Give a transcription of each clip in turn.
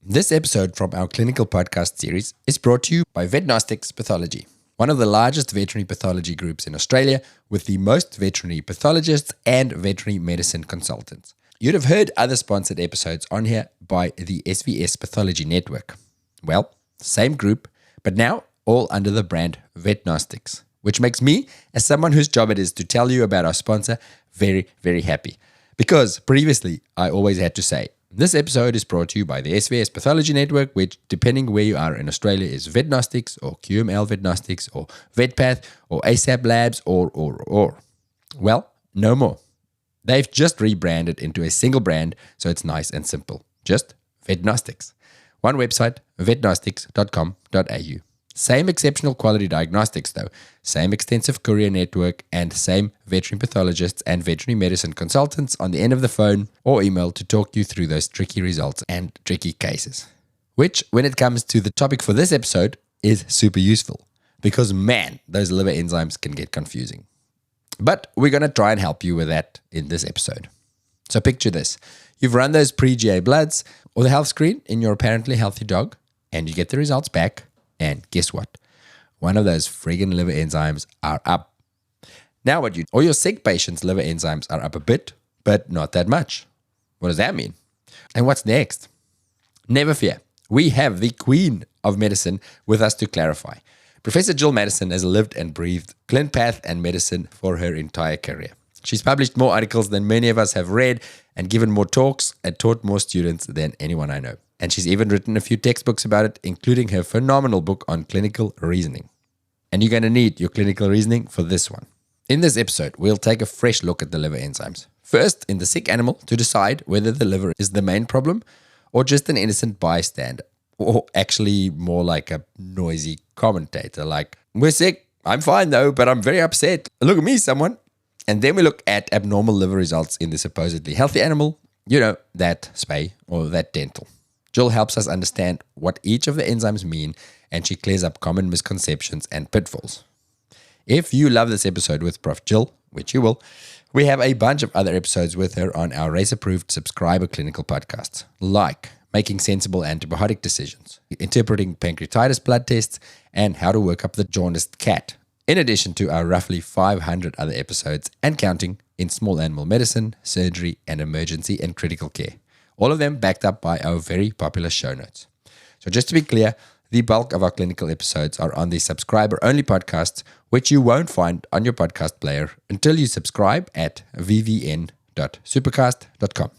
This episode from our clinical podcast series is brought to you by Vetnostics Pathology, one of the largest veterinary pathology groups in Australia with the most veterinary pathologists and veterinary medicine consultants. You'd have heard other sponsored episodes on here by the SVS Pathology Network. Well, same group, but now all under the brand Vetnostics, which makes me, as someone whose job it is to tell you about our sponsor, very, very happy. Because previously, I always had to say, this episode is brought to you by the SVS Pathology Network, which, depending where you are in Australia, is Vetnostics or QML Vetnostics or VetPath or ASAP Labs or. Well, no more. They've just rebranded into a single brand, so it's nice and simple. Just Vetnostics. One website, vetnostics.com.au. Same exceptional quality diagnostics though, same extensive courier network, and same veterinary pathologists and veterinary medicine consultants on the end of the phone or email to talk you through those tricky results and tricky cases. Which, when it comes to the topic for this episode, is super useful. Because man, those liver enzymes can get confusing. But we're going to try and help you with that in this episode. So picture this. You've run those pre-GA bloods or the health screen in your apparently healthy dog, and you get the results back. And guess what? One of those friggin' liver enzymes are up. Now or your sick patient's liver enzymes are up a bit, but not that much. What does that mean? And what's next? Never fear. We have the queen of medicine with us to clarify. Professor Jill Maddison has lived and breathed clin path and medicine for her entire career. She's published more articles than many of us have read and given more talks and taught more students than anyone I know. And she's even written a few textbooks about it, including her phenomenal book on clinical reasoning. And you're going to need your clinical reasoning for this one. In this episode, we'll take a fresh look at the liver enzymes. First, in the sick animal to decide whether the liver is the main problem or just an innocent bystander, or actually more like a noisy commentator like, we're sick, I'm fine though, but I'm very upset. Look at me, someone. And then we look at abnormal liver results in the supposedly healthy animal, that spay or that dental. Jill helps us understand what each of the enzymes mean, and she clears up common misconceptions and pitfalls. If you love this episode with Prof. Jill, which you will, we have a bunch of other episodes with her on our race-approved subscriber clinical podcasts, like making sensible antibiotic decisions, interpreting pancreatitis blood tests, and how to work up the jaundiced cat, in addition to our roughly 500 other episodes and counting in small animal medicine, surgery, and emergency and critical care. All of them backed up by our very popular show notes. So just to be clear, the bulk of our clinical episodes are on the subscriber-only podcasts, which you won't find on your podcast player until you subscribe at vvn.supercast.com.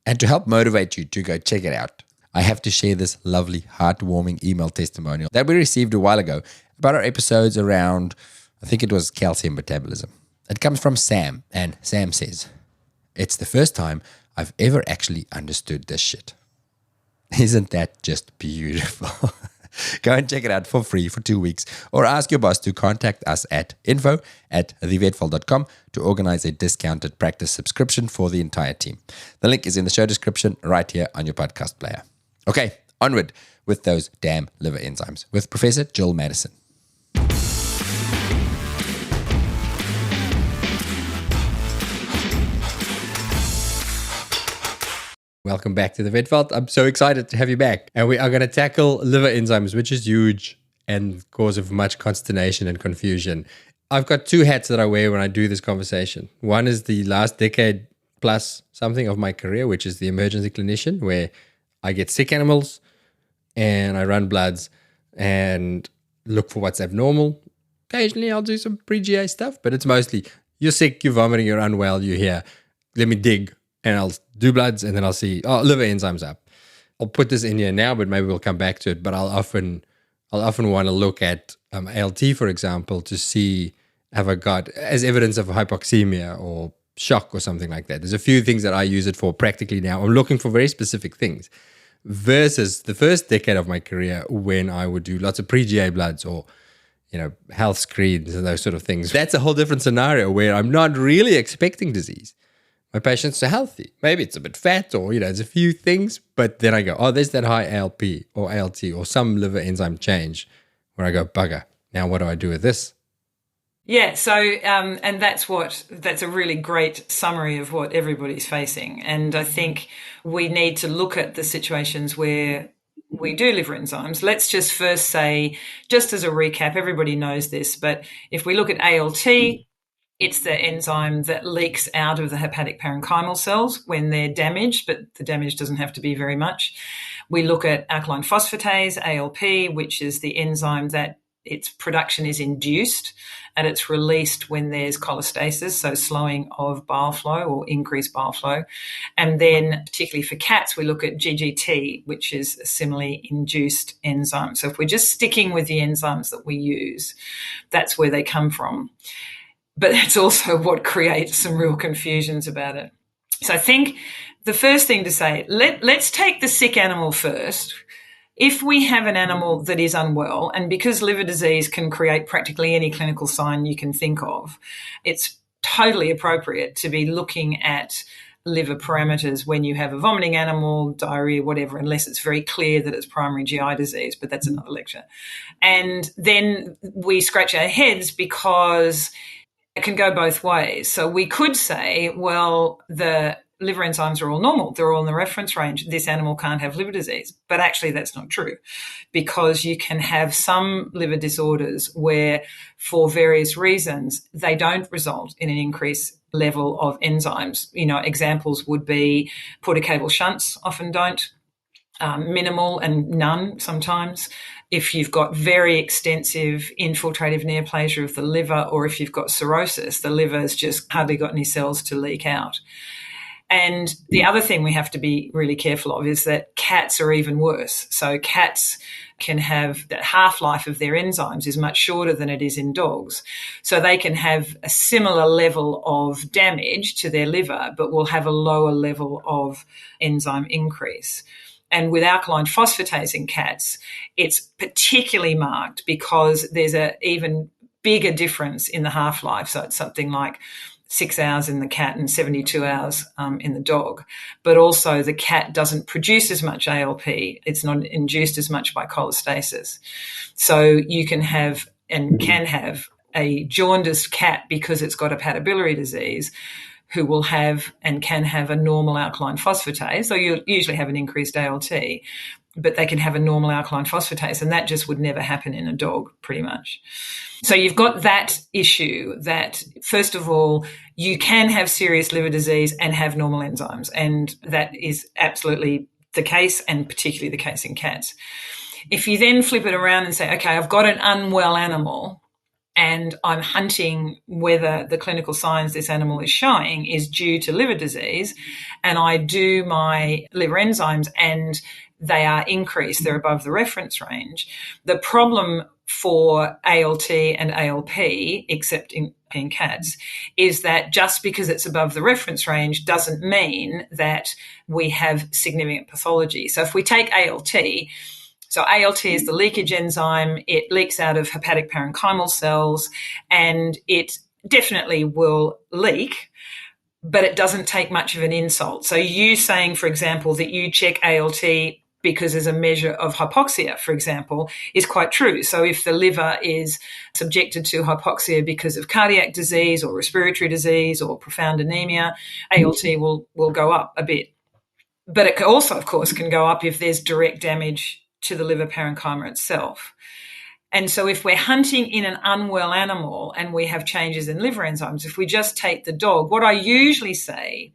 And to help motivate you to go check it out, I have to share this lovely, heartwarming email testimonial that we received a while ago about our episodes around, I think it was calcium metabolism. It comes from Sam, and Sam says, "It's the first time I've ever actually understood this shit." Isn't that just beautiful? Go and check it out for free for 2 weeks, or ask your boss to contact us at info@thevetfold.com to organize a discounted practice subscription for the entire team. The link is in the show description right here on your podcast player. Okay, onward with those damn liver enzymes with Professor Jill Maddison. Welcome back to the Vet Vault. I'm so excited to have you back. And we are going to tackle liver enzymes, which is huge and cause of much consternation and confusion. I've got two hats that I wear when I do this conversation. One is the last decade plus something of my career, which is the emergency clinician, where I get sick animals and I run bloods and look for what's abnormal. Occasionally I'll do some pre-GA stuff, but it's mostly you're sick, you're vomiting, you're unwell, you're here. Let me dig. And I'll do bloods and then I'll see, liver enzymes up. I'll put this in here now, but maybe we'll come back to it. But I'll often want to look at ALT, for example, to see have I got as evidence of hypoxemia or shock or something like that. There's a few things that I use it for practically now. I'm looking for very specific things versus the first decade of my career when I would do lots of pre-GA bloods or health screens and those sort of things. That's a whole different scenario where I'm not really expecting disease. My patients are healthy. Maybe it's a bit fat or, there's a few things, but then I go, there's that high ALP or ALT or some liver enzyme change where I go, bugger, now what do I do with this? Yeah, so and that's a really great summary of what everybody's facing. And I think we need to look at the situations where we do liver enzymes. Let's just first say, just as a recap, everybody knows this, but if we look at ALT, it's the enzyme that leaks out of the hepatic parenchymal cells when they're damaged, but the damage doesn't have to be very much. We look at alkaline phosphatase, ALP, which is the enzyme that its production is induced and it's released when there's cholestasis, so slowing of bile flow or increased bile flow. And then particularly for cats, we look at GGT, which is a similarly induced enzyme. So if we're just sticking with the enzymes that we use, that's where they come from. But that's also what creates some real confusions about it. So I think the first thing to say, let's take the sick animal first. If we have an animal that is unwell, and because liver disease can create practically any clinical sign you can think of, it's totally appropriate to be looking at liver parameters when you have a vomiting animal, diarrhea, whatever, unless it's very clear that it's primary GI disease, but that's another lecture. And then we scratch our heads because it can go both ways. So we could say, well, the liver enzymes are all normal. They're all in the reference range. This animal can't have liver disease. But actually that's not true, because you can have some liver disorders where for various reasons they don't result in an increased level of enzymes. Examples would be porticable shunts often don't, minimal and none sometimes. If you've got very extensive infiltrative neoplasia of the liver, or if you've got cirrhosis, the liver's just hardly got any cells to leak out. And the other thing we have to be really careful of is that cats are even worse. So cats can have that half-life of their enzymes is much shorter than it is in dogs. So they can have a similar level of damage to their liver, but will have a lower level of enzyme increase. And with alkaline phosphatase in cats, it's particularly marked because there's an even bigger difference in the half-life. So it's something like 6 hours in the cat and 72 hours in the dog. But also the cat doesn't produce as much ALP. It's not induced as much by cholestasis. So you can have and can have a jaundiced cat because it's got hepatobiliary disease who will have and can have a normal alkaline phosphatase. So you usually have an increased ALT, but they can have a normal alkaline phosphatase, and that just would never happen in a dog pretty much. So you've got that issue that, first of all, you can have serious liver disease and have normal enzymes, and that is absolutely the case, and particularly the case in cats. If you then flip it around and say, okay, I've got an unwell animal and I'm hunting whether the clinical signs this animal is showing is due to liver disease, and I do my liver enzymes and they are increased, they're above the reference range. The problem for ALT and ALP, except in cats, is that just because it's above the reference range doesn't mean that we have significant pathology. So if we take ALT, so ALT is the leakage enzyme. It leaks out of hepatic parenchymal cells, and it definitely will leak, but it doesn't take much of an insult. So you saying, for example, that you check ALT because there's a measure of hypoxia, for example, is quite true. So if the liver is subjected to hypoxia because of cardiac disease or respiratory disease or profound anemia, ALT will go up a bit. But it also, of course, can go up if there's direct damage to the liver parenchyma itself. And so if we're hunting in an unwell animal and we have changes in liver enzymes, if we just take the dog, what I usually say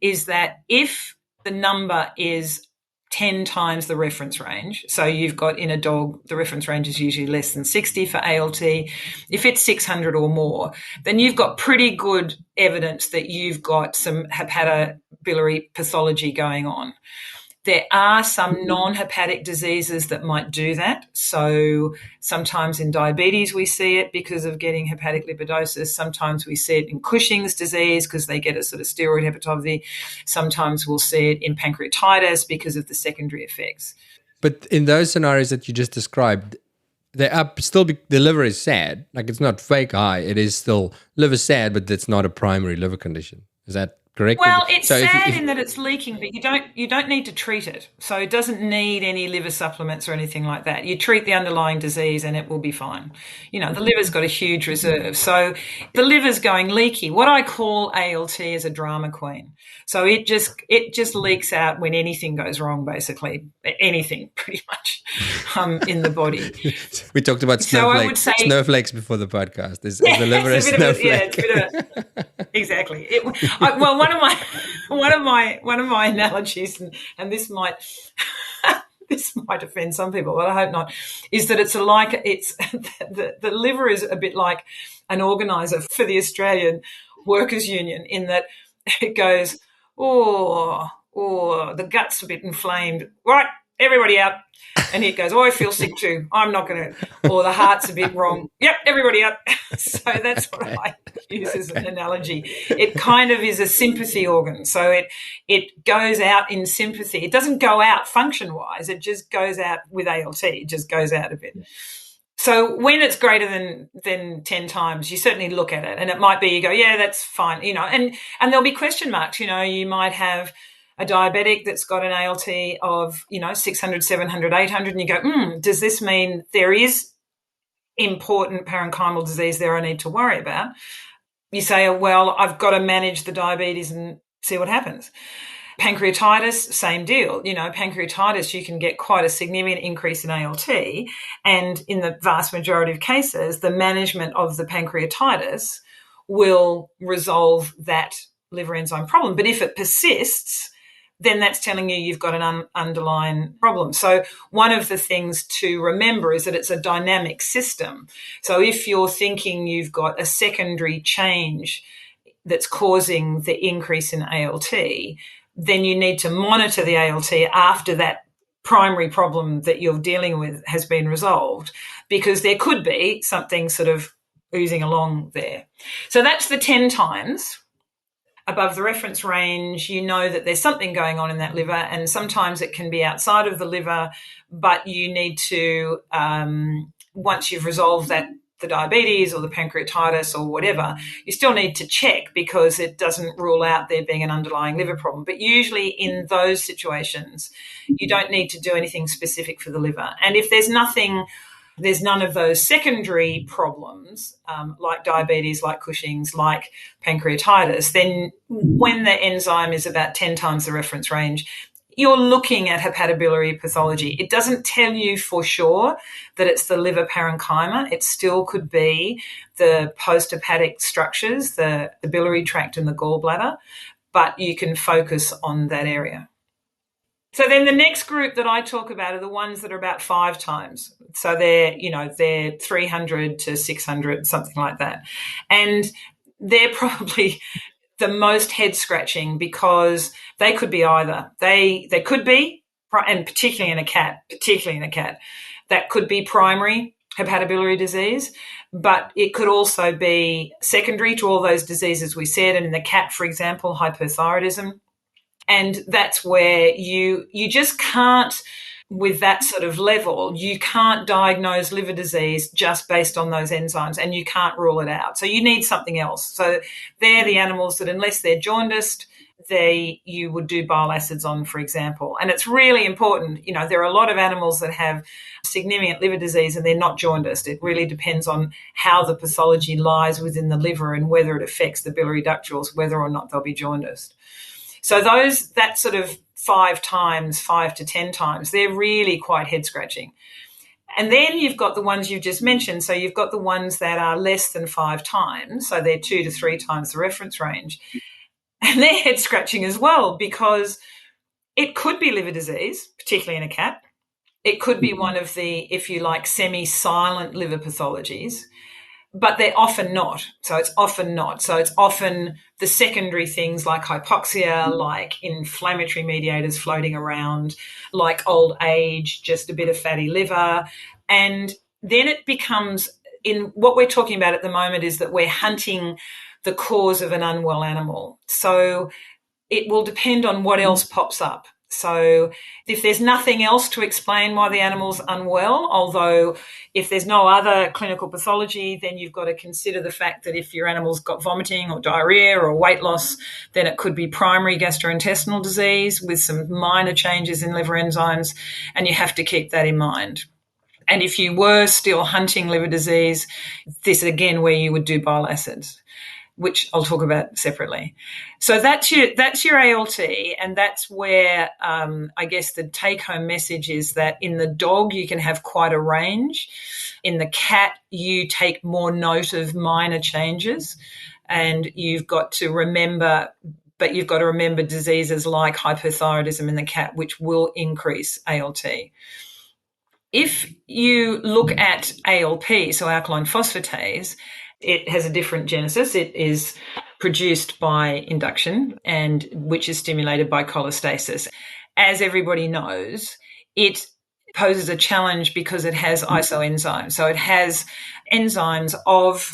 is that if the number is 10 times the reference range, so you've got in a dog, the reference range is usually less than 60 for ALT. If it's 600 or more, then you've got pretty good evidence that you've got some hepatobiliary pathology going on. There are some non-hepatic diseases that might do that. So sometimes in diabetes we see it because of getting hepatic lipidosis. Sometimes we see it in Cushing's disease because they get a sort of steroid hepatopathy. Sometimes we'll see it in pancreatitis because of the secondary effects. But in those scenarios that you just described, the liver is sad. Like, it's not fake high. It is still liver sad, but it's not a primary liver condition. Is that correctly? Well, it's So sad if in that it's leaking, but you don't need to treat it. So it doesn't need any liver supplements or anything like that. You treat the underlying disease and it will be fine. You know, the liver's got a huge reserve. So the liver's going leaky. What I call ALT is a drama queen. So it just leaks out when anything goes wrong, basically. Anything pretty much in the body. we talked about So I would say snowflakes before the podcast. Is the liver a snowflake? It's a bit of a, exactly. Well, one of my analogies, and this might this might offend some people, but I hope not, is that it's the liver is a bit like an organizer for the Australian Workers Union, in that it goes, the gut's a bit inflamed, right? Everybody out. And it goes, I feel sick too. I'm not going to, or the heart's a bit wrong. Yep, everybody up. So that's what I use as an analogy. It kind of is a sympathy organ. So it goes out in sympathy. It doesn't go out function-wise. It just goes out with ALT. It just goes out a bit. So when it's greater than 10 times, you certainly look at it. And it might be, you go, yeah, that's fine. You know, and there'll be question marks. You know, you might have a diabetic that's got an ALT of, 600, 700, 800, and you go, does this mean there is important parenchymal disease there I need to worry about? You say, well, I've got to manage the diabetes and see what happens. Pancreatitis, same deal. You know, pancreatitis, you can get quite a significant increase in ALT, and in the vast majority of cases, the management of the pancreatitis will resolve that liver enzyme problem. But if it persists, then that's telling you you've got an underlying problem. So one of the things to remember is that it's a dynamic system. So if you're thinking you've got a secondary change that's causing the increase in ALT, then you need to monitor the ALT after that primary problem that you're dealing with has been resolved, because there could be something sort of oozing along there. So that's the 10 times above the reference range. You know that there's something going on in that liver, and sometimes it can be outside of the liver, but you need to, once you've resolved the diabetes or the pancreatitis or whatever, you still need to check, because it doesn't rule out there being an underlying liver problem. But usually in those situations, you don't need to do anything specific for the liver. And if there's none of those secondary problems, like diabetes, like Cushing's, like pancreatitis, then when the enzyme is about 10 times the reference range, you're looking at hepatobiliary pathology. It doesn't tell you for sure that it's the liver parenchyma. It still could be the post-hepatic structures, the biliary tract and the gallbladder, but you can focus on that area. So then the next group that I talk about are the ones that are about 5 times. So they're 300 to 600, something like that. And they're probably the most head scratching, because they could be either. They could be, and particularly in a cat, that could be primary hepatobiliary disease, but it could also be secondary to all those diseases we said. And in the cat, for example, hypothyroidism. And that's where you just can't, with that sort of level, you can't diagnose liver disease just based on those enzymes, and you can't rule it out. So you need something else. So they're the animals that, unless they're jaundiced, you would do bile acids on, for example. And it's really important. You know, there are a lot of animals that have significant liver disease and they're not jaundiced. It really depends on how the pathology lies within the liver and whether it affects the biliary ductules, whether or not they'll be jaundiced. So that sort of 5 to 10 times, they're really quite head scratching. And then you've got the ones you've just mentioned. So you've got the ones that are less than 5 times. So they're 2 to 3 times the reference range. And they're head scratching as well, because it could be liver disease, particularly in a cat. It could be one of the, if you like, semi-silent liver pathologies. But they're often not. So it's often not. So it's often the secondary things like hypoxia, like inflammatory mediators floating around, like old age, just a bit of fatty liver. And then it becomes, in what we're talking about at the moment is that we're hunting the cause of an unwell animal. So it will depend on what else pops up. So if there's nothing else to explain why the animal's unwell, although if there's no other clinical pathology, then you've got to consider the fact that if your animal's got vomiting or diarrhea or weight loss, then it could be primary gastrointestinal disease with some minor changes in liver enzymes, and you have to keep that in mind. And if you were still hunting liver disease, this is again where you would do bile acids, which I'll talk about separately. So that's your ALT, and that's where I guess the take-home message is that in the dog you can have quite a range. In the cat, you take more note of minor changes, and you've got to remember diseases like hypothyroidism in the cat, which will increase ALT. If you look at ALP, so alkaline phosphatase, it has a different genesis. It is produced by induction, and which is stimulated by cholestasis. As everybody knows, it poses a challenge because it has isoenzymes. So it has enzymes of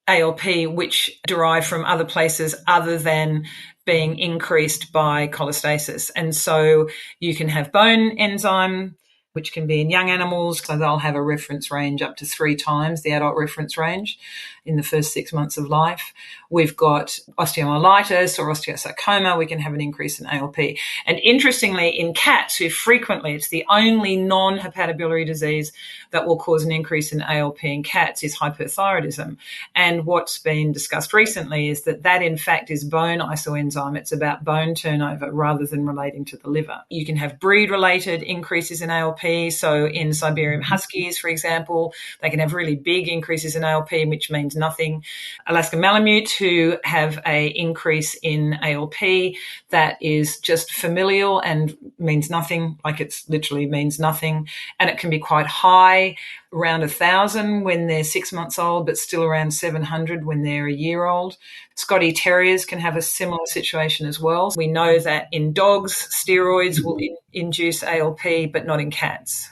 ALP which derive from other places other than being increased by cholestasis. And so you can have bone enzyme, which can be in young animals, so they'll have a reference range up to 3 times the adult reference range in the first 6 months of life. We've got osteomyelitis or osteosarcoma, we can have an increase in ALP. And interestingly, in cats who frequently, it's the only non-hepatobiliary disease that will cause an increase in ALP in cats is hypothyroidism. And what's been discussed recently is that in fact is bone isoenzyme. It's about bone turnover rather than relating to the liver. You can have breed-related increases in ALP. So in Siberian Huskies, for example, they can have really big increases in ALP, which means nothing. Alaska Malamute, who have a increase in ALP that is just familial and means nothing, like it's literally means nothing. And it can be quite high, around 1,000 when they're 6 months old, but still around 700 when they're a year old. Scotty Terriers can have a similar situation as well. We know that in dogs, steroids will induce ALP, but not in cats.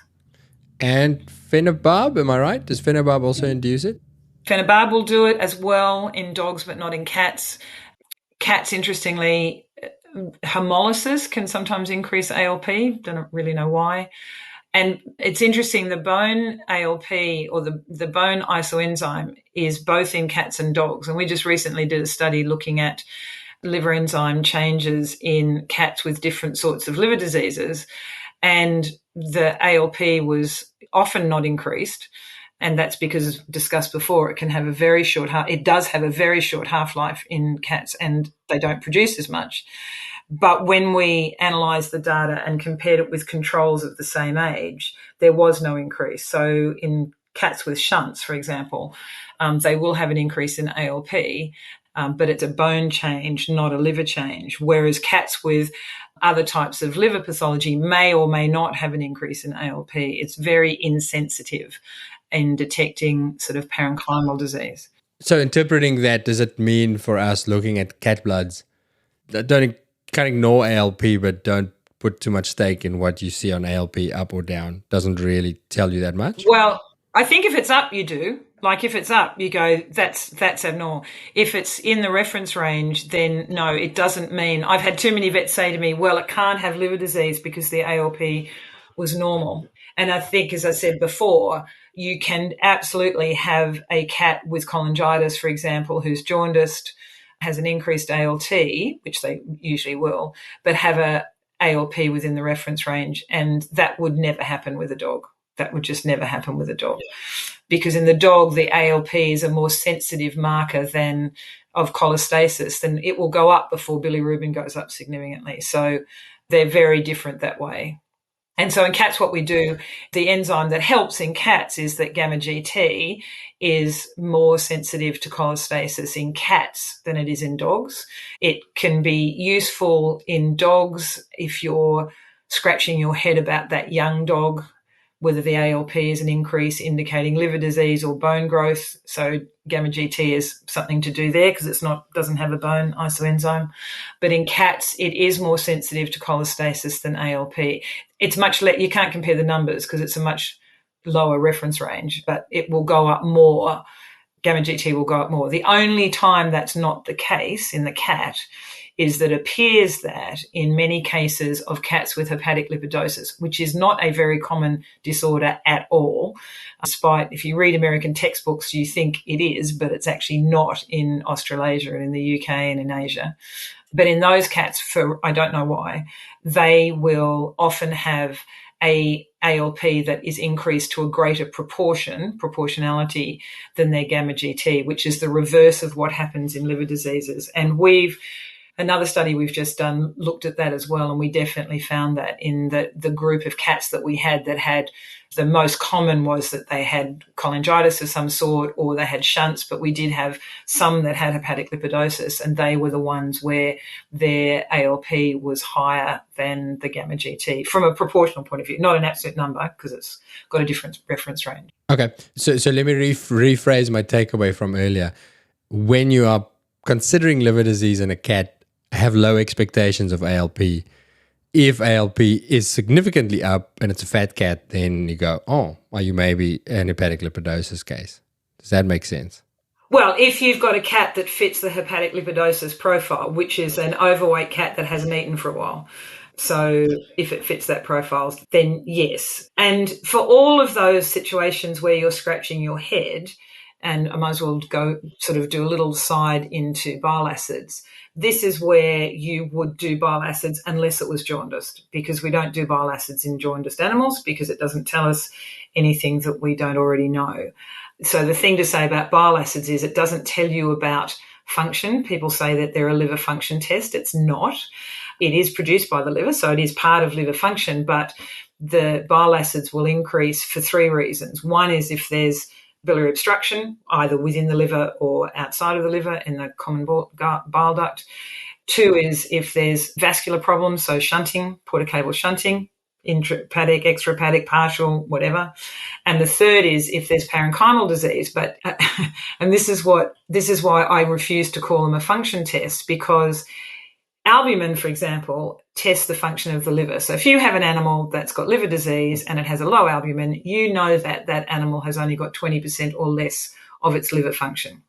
And phenobarb, am I right? Does phenobarb also induce it? Phenobarb will do it as well in dogs, but not in cats. Cats, interestingly, hemolysis can sometimes increase ALP. Don't really know why. And it's interesting, the bone ALP or the bone isoenzyme is both in cats and dogs. And we just recently did a study looking at liver enzyme changes in cats with different sorts of liver diseases. And the ALP was often not increased. And that's because, as discussed before, it can have it does have a very short half-life in cats, and they don't produce as much. But when we analysed the data and compared it with controls of the same age, there was no increase. So in cats with shunts, for example, they will have an increase in ALP, but it's a bone change, not a liver change, whereas cats with other types of liver pathology may or may not have an increase in ALP. It's very insensitive in detecting sort of parenchymal disease. So interpreting that, does it mean for us looking at cat bloods, can't ignore ALP, but don't put too much stake in what you see on ALP up or down? Doesn't really tell you that much? Well, I think if it's up, you do. Like if it's up, you go, that's abnormal. If it's in the reference range, then no, it doesn't mean. I've had too many vets say to me, well, it can't have liver disease because the ALP was normal. And I think, as I said before, you can absolutely have a cat with cholangitis, for example, who's jaundiced, has an increased ALT, which they usually will, but have a ALP within the reference range. And that would never happen with a dog. That would just never happen with a dog. Because in the dog, the ALP is a more sensitive marker than of cholestasis, then it will go up before bilirubin goes up significantly. So they're very different that way. And so in cats, what we do, the enzyme that helps in cats is that gamma GT is more sensitive to cholestasis in cats than it is in dogs. It can be useful in dogs if you're scratching your head about that young dog, whether the ALP is an increase indicating liver disease or bone growth. So gamma GT is something to do there because doesn't have a bone isoenzyme. But in cats, it is more sensitive to cholestasis than ALP. It's much you can't compare the numbers because it's a much lower reference range, but it will go up more. Gamma GT will go up more. The only time that's not the case in the cat is that it appears that in many cases of cats with hepatic lipidosis, which is not a very common disorder at all, despite if you read American textbooks, you think it is, but it's actually not in Australasia and in the UK and in Asia. But in those cats, for I don't know why, they will often have a ALP that is increased to a greater proportionality than their gamma GT, which is the reverse of what happens in liver diseases. And another study we've just done looked at that as well, and we definitely found that in the group of cats that we had the most common was that they had cholangitis of some sort or they had shunts, but we did have some that had hepatic lipidosis, and they were the ones where their ALP was higher than the gamma GT from a proportional point of view, not an absolute number because it's got a different reference range. Okay, so let me rephrase my takeaway from earlier. When you are considering liver disease in a cat, have low expectations of ALP. If ALP is significantly up and it's a fat cat, then you go, are you maybe an hepatic lipidosis case? Does that make sense? Well, if you've got a cat that fits the hepatic lipidosis profile, which is an overweight cat that hasn't eaten for a while. So if it fits that profile, then yes. And for all of those situations where you're scratching your head, and I might as well go sort of do a little side into bile acids, this is where you would do bile acids unless it was jaundiced, because we don't do bile acids in jaundiced animals because it doesn't tell us anything that we don't already know. So the thing to say about bile acids is it doesn't tell you about function. People say that they're a liver function test. It's not. It is produced by the liver, so it is part of liver function, but the bile acids will increase for three reasons. One is if there's biliary obstruction, either within the liver or outside of the liver in the common bile duct. Two is if there's vascular problems, so shunting, portocable shunting, intrahepatic, extrahepatic, partial, whatever. And the third is if there's parenchymal disease. But and this is why I refuse to call them a function test, because albumin, for example, tests the function of the liver. So if you have an animal that's got liver disease and it has a low albumin, you know that that animal has only got 20% or less of its liver function.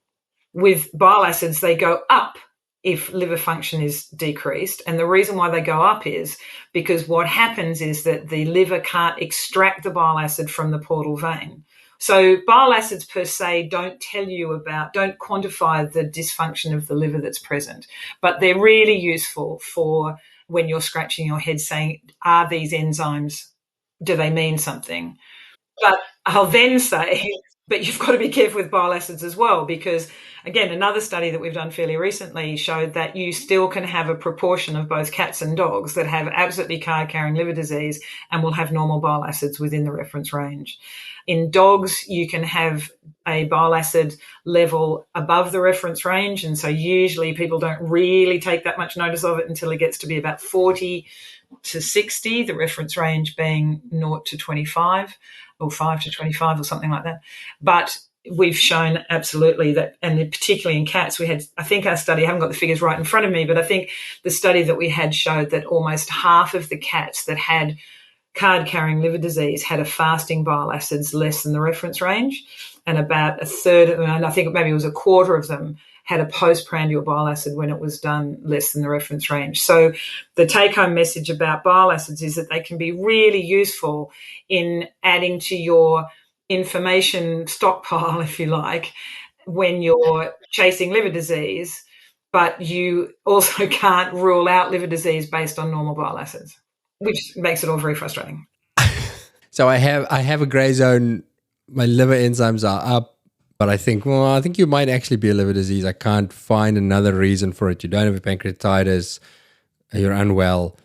With bile acids, they go up if liver function is decreased. And the reason why they go up is because what happens is that the liver can't extract the bile acid from the portal vein. So bile acids per se don't quantify the dysfunction of the liver that's present, but they're really useful for when you're scratching your head saying, are these enzymes, do they mean something? But I'll then say, but you've got to be careful with bile acids as well, because again, another study that we've done fairly recently showed that you still can have a proportion of both cats and dogs that have absolutely card-carrying liver disease and will have normal bile acids within the reference range. In dogs, you can have a bile acid level above the reference range, and so usually people don't really take that much notice of it until it gets to be about 40 to 60, the reference range being 0 to 25 or 5 to 25 or something like that. But we've shown absolutely that, and particularly in cats, we had, I think our study, I haven't got the figures right in front of me, but I think the study that we had showed that almost half of the cats that had card-carrying liver disease had a fasting bile acids less than the reference range, and about a third, and I think maybe it was a quarter of them, had a postprandial bile acid when it was done less than the reference range. So the take-home message about bile acids is that they can be really useful in adding to your information stockpile, if you like, when you're chasing liver disease, but you also can't rule out liver disease based on normal bile acids, which makes it all very frustrating. So I have a gray zone. My liver enzymes are up, but I think you might actually be a liver disease. I can't find another reason for it. You don't have a pancreatitis. You're unwell.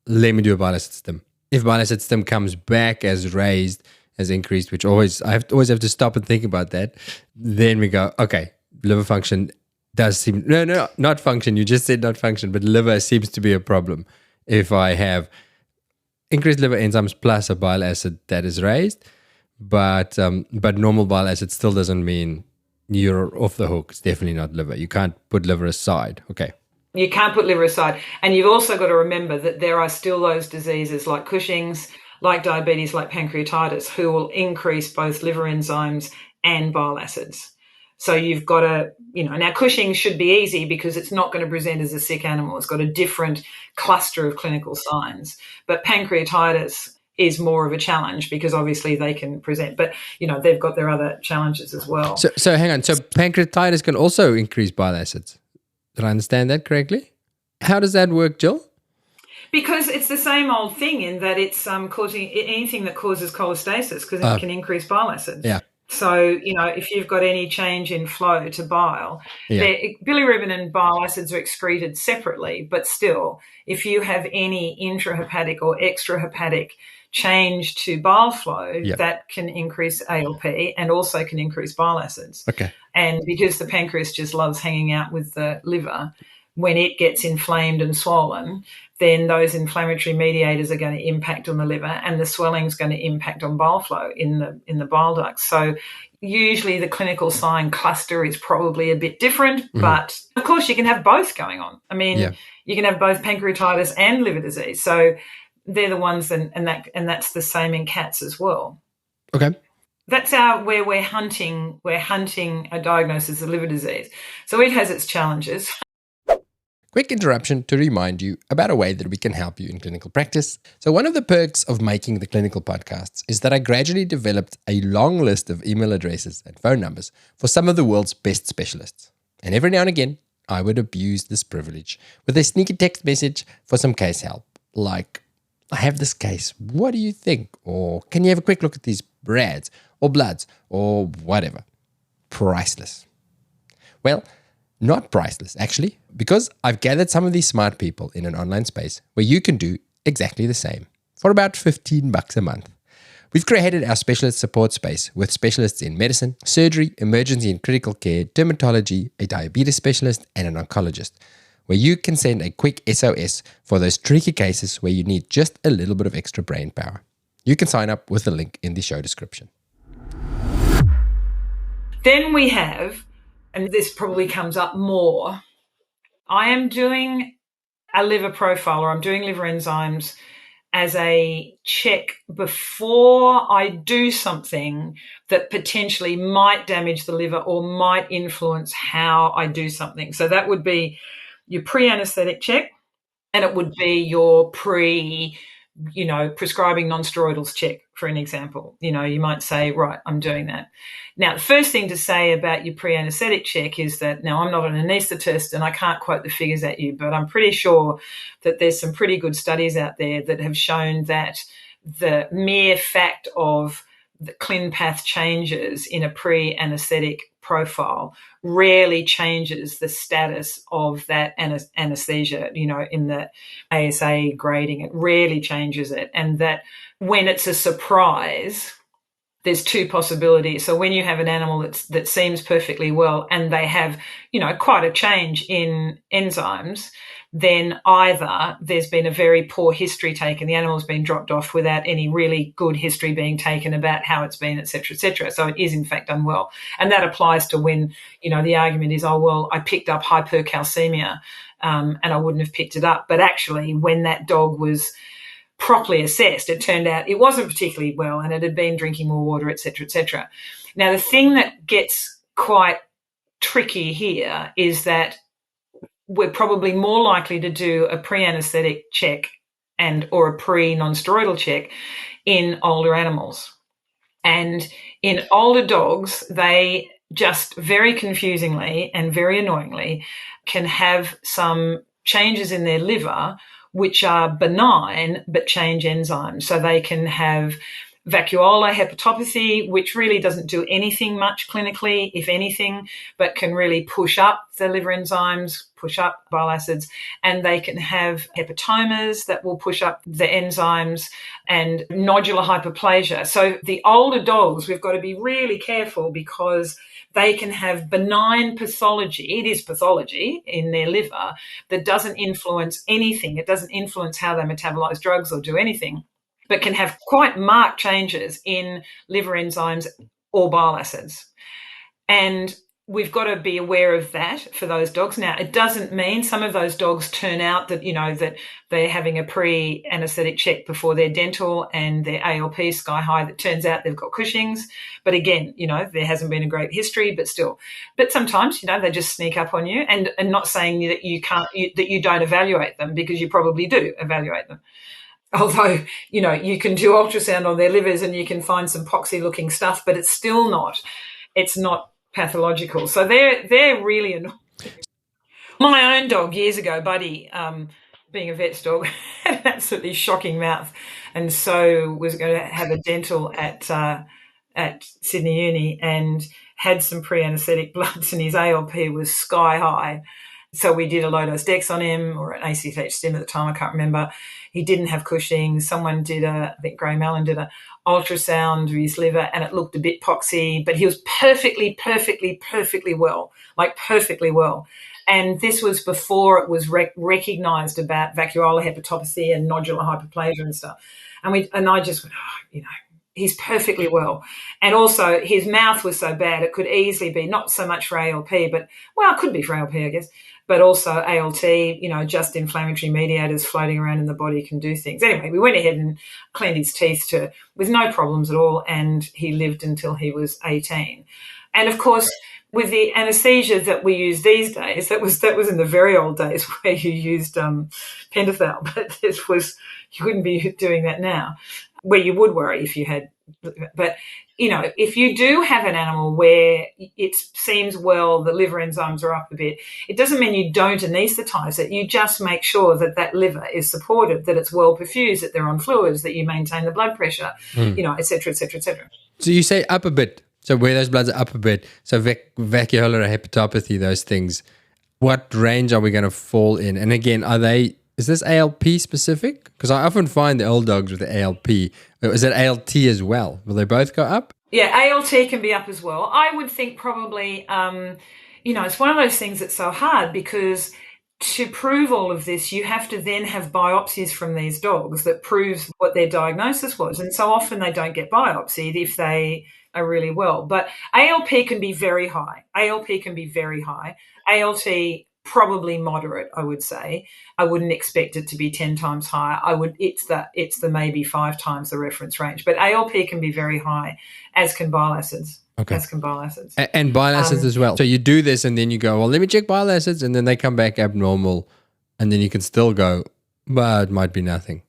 Let me do a bile acid stim. If bile acid stim comes back as raised, as increased, which I always have to stop and think about that, then we go, okay, liver function does seem, no, not function. You just said not function, but liver seems to be a problem. If I have increased liver enzymes plus a bile acid that is raised, but normal bile acid still doesn't mean you're off the hook. It's definitely not liver. You can't put liver aside. Okay. You can't put liver aside. And you've also got to remember that there are still those diseases like Cushing's, like diabetes, like pancreatitis, who will increase both liver enzymes and bile acids. So you've got to, now Cushing's should be easy because it's not going to present as a sick animal. It's got a different cluster of clinical signs. But pancreatitis is more of a challenge because obviously they can present, but they've got their other challenges as well. So hang on. So pancreatitis can also increase bile acids. Did I understand that correctly? How does that work, Jill? Because it's the same old thing in that it's causing anything that causes cholestasis because it can increase bile acids. Yeah. So, if you've got any change in flow to bile, bilirubin and bile acids are excreted separately, but still, if you have any intrahepatic or extrahepatic change to bile flow, that can increase ALP and also can increase bile acids. Okay. And because the pancreas just loves hanging out with the liver, when it gets inflamed and swollen, then those inflammatory mediators are going to impact on the liver, and the swelling is going to impact on bile flow in the bile ducts. So usually the clinical sign cluster is probably a bit different, but of course you can have both going on. I mean, you can have both pancreatitis and liver disease. So they're the ones, and that's the same in cats as well. Okay. That's where we're hunting a diagnosis of liver disease. So it has its challenges. Quick interruption to remind you about a way that we can help you in clinical practice. So one of the perks of making the clinical podcasts is that I gradually developed a long list of email addresses and phone numbers for some of the world's best specialists. And every now and again, I would abuse this privilege with a sneaky text message for some case help. Like, I have this case, what do you think? Or can you have a quick look at these brads or bloods or whatever? Priceless. Well, not priceless, actually, because I've gathered some of these smart people in an online space where you can do exactly the same for about $15 a month. We've created our specialist support space with specialists in medicine, surgery, emergency and critical care, dermatology, a diabetes specialist, and an oncologist, where you can send a quick SOS for those tricky cases where you need just a little bit of extra brain power. You can sign up with the link in the show description. Then we have, and this probably comes up more, I am doing a liver profile, or I'm doing liver enzymes as a check before I do something that potentially might damage the liver or might influence how I do something. So that would be your pre-anaesthetic check, and it would be your prescribing non-steroidals check, for an example. You might say, right, I'm doing that. Now, the first thing to say about your pre-anaesthetic check is that, now I'm not an anaesthetist and I can't quote the figures at you, but I'm pretty sure that there's some pretty good studies out there that have shown that the mere fact of the ClinPath changes in a pre-anaesthetic profile rarely changes the status of that anesthesia, in the ASA grading. It rarely changes it. And that when it's a surprise, there's two possibilities. So when you have an animal that seems perfectly well and they have, quite a change in enzymes, then either there's been a very poor history taken, the animal's been dropped off without any really good history being taken about how it's been, et cetera, et cetera. So it is in fact unwell. And that applies to when, the argument is, oh, well, I picked up hypercalcemia and I wouldn't have picked it up. But actually, when that dog was properly assessed, it turned out it wasn't particularly well and it had been drinking more water, et cetera, et cetera. Now, the thing that gets quite tricky here is that we're probably more likely to do a pre-anaesthetic check or a pre-non-steroidal check in older animals. And in older dogs, they just very confusingly and very annoyingly can have some changes in their liver which are benign but change enzymes. So they can have vacuolar hepatopathy, which really doesn't do anything much clinically, if anything, but can really push up the liver enzymes, push up bile acids, and they can have hepatomas that will push up the enzymes and nodular hyperplasia. So the older dogs, we've got to be really careful because they can have benign pathology. It is pathology in their liver that doesn't influence anything. It doesn't influence how they metabolize drugs or do anything, but can have quite marked changes in liver enzymes or bile acids. And we've got to be aware of that for those dogs. Now, it doesn't mean some of those dogs turn out that, that they're having a pre-anaesthetic check before their dental and their ALP is sky high, that turns out they've got Cushing's. But again, there hasn't been a great history, but still. But sometimes, they just sneak up on you, and not saying that you can't, that you don't evaluate them, because you probably do evaluate them. Although, you can do ultrasound on their livers and you can find some poxy-looking stuff, but it's not pathological. So they're really annoying. My own dog years ago, Buddy, being a vet's dog, had an absolutely shocking mouth, and so was going to have a dental at Sydney Uni, and had some pre-anaesthetic bloods, and his ALP was sky high. So we did a low-dose dex on him, or an ACTH stim at the time, I can't remember. He didn't have Cushing's. Someone did I think Graham Allen did a ultrasound of his liver, and it looked a bit poxy, but he was perfectly well, like perfectly well. And this was before it was recognised about vacuolar hepatopathy and nodular hyperplasia and stuff. And I just went, he's perfectly well. And also his mouth was so bad, it could easily be not so much for ALP, but, it could be for ALP, I guess, but also ALT, just inflammatory mediators floating around in the body can do things. Anyway, we went ahead and cleaned his teeth with no problems at all, and he lived until he was 18. And of course, with the anaesthesia that we use these days, that was in the very old days where you used pentothal, but you wouldn't be doing that now, where you would worry if you had. But, if you do have an animal where it seems, the liver enzymes are up a bit, it doesn't mean you don't anaesthetise it. You just make sure that liver is supported, that it's well perfused, that they're on fluids, that you maintain the blood pressure, et cetera, et cetera, et cetera. So you say up a bit. So where those bloods are up a bit, so vacuolar hepatopathy, those things, what range are we going to fall in? And again, is this ALP specific? Because I often find the old dogs with the ALP. Is it ALT as well? Will they both go up? Yeah, ALT can be up as well. I would think probably, it's one of those things that's so hard, because to prove all of this, you have to then have biopsies from these dogs that proves what their diagnosis was. And so often they don't get biopsied if they are really well. But ALP can be very high. ALT probably moderate, I would say. I wouldn't expect it to be 10 times higher. It's the maybe 5 times the reference range. But ALP can be very high, as can bile acids. Okay. As can bile acids. And bile acids as well. So you do this and then you go, let me check bile acids, and then they come back abnormal, and then you can still go, it might be nothing.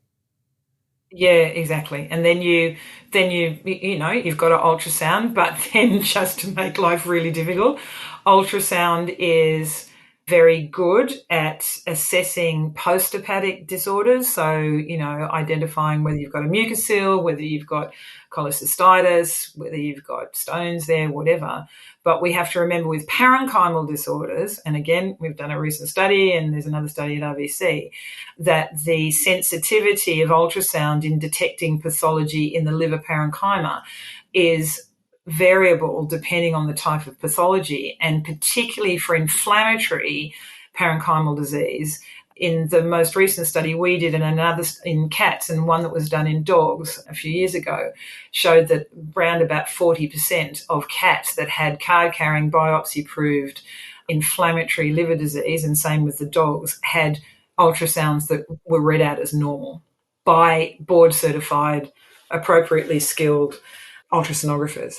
Yeah, exactly. And then you've got to ultrasound, but then just to make life really difficult, ultrasound is very good at assessing post-hepatic disorders. So, identifying whether you've got a mucocele, whether you've got cholecystitis, whether you've got stones there, whatever. But we have to remember with parenchymal disorders, and again, we've done a recent study and there's another study at RVC, that the sensitivity of ultrasound in detecting pathology in the liver parenchyma is variable depending on the type of pathology, and particularly for inflammatory parenchymal disease. In the most recent study we did, and another in cats, and one that was done in dogs a few years ago, showed that around about 40% of cats that had card-carrying biopsy-proved inflammatory liver disease, and same with the dogs, had ultrasounds that were read out as normal by board-certified, appropriately skilled ultrasonographers.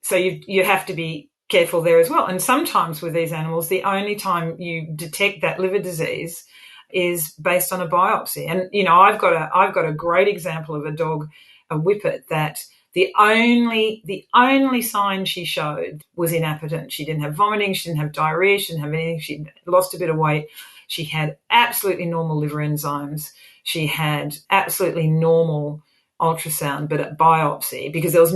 So you have to be careful there as well. And sometimes with these animals, the only time you detect that liver disease is based on a biopsy. And I've got a great example of a dog, a whippet, that the only sign she showed was inappetent. She didn't have vomiting, she didn't have diarrhea, she didn't have anything. She lost a bit of weight. She had absolutely normal liver enzymes. She had absolutely normal ultrasound, but at biopsy, because there was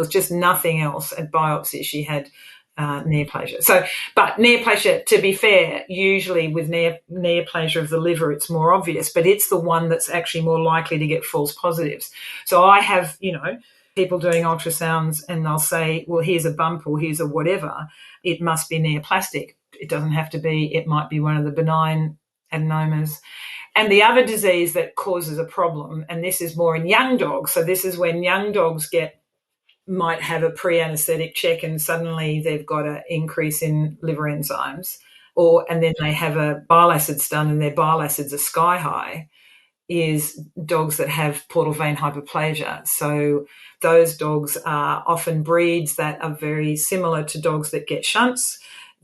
just nothing else at biopsy, she had neoplasia. So, but neoplasia, to be fair, usually with neoplasia of the liver, it's more obvious, but it's the one that's actually more likely to get false positives. So I have, people doing ultrasounds and they'll say, well, here's a bump or here's a whatever. It must be neoplastic. It doesn't have to be. It might be one of the benign adenomas. And the other disease that causes a problem, and this is more in young dogs, so this is when young dogs get might have a pre-anaesthetic check and suddenly they've got an increase in liver enzymes, and then they have a bile acids done and their bile acids are sky high, is dogs that have portal vein hyperplasia. So those dogs are often breeds that are very similar to dogs that get shunts.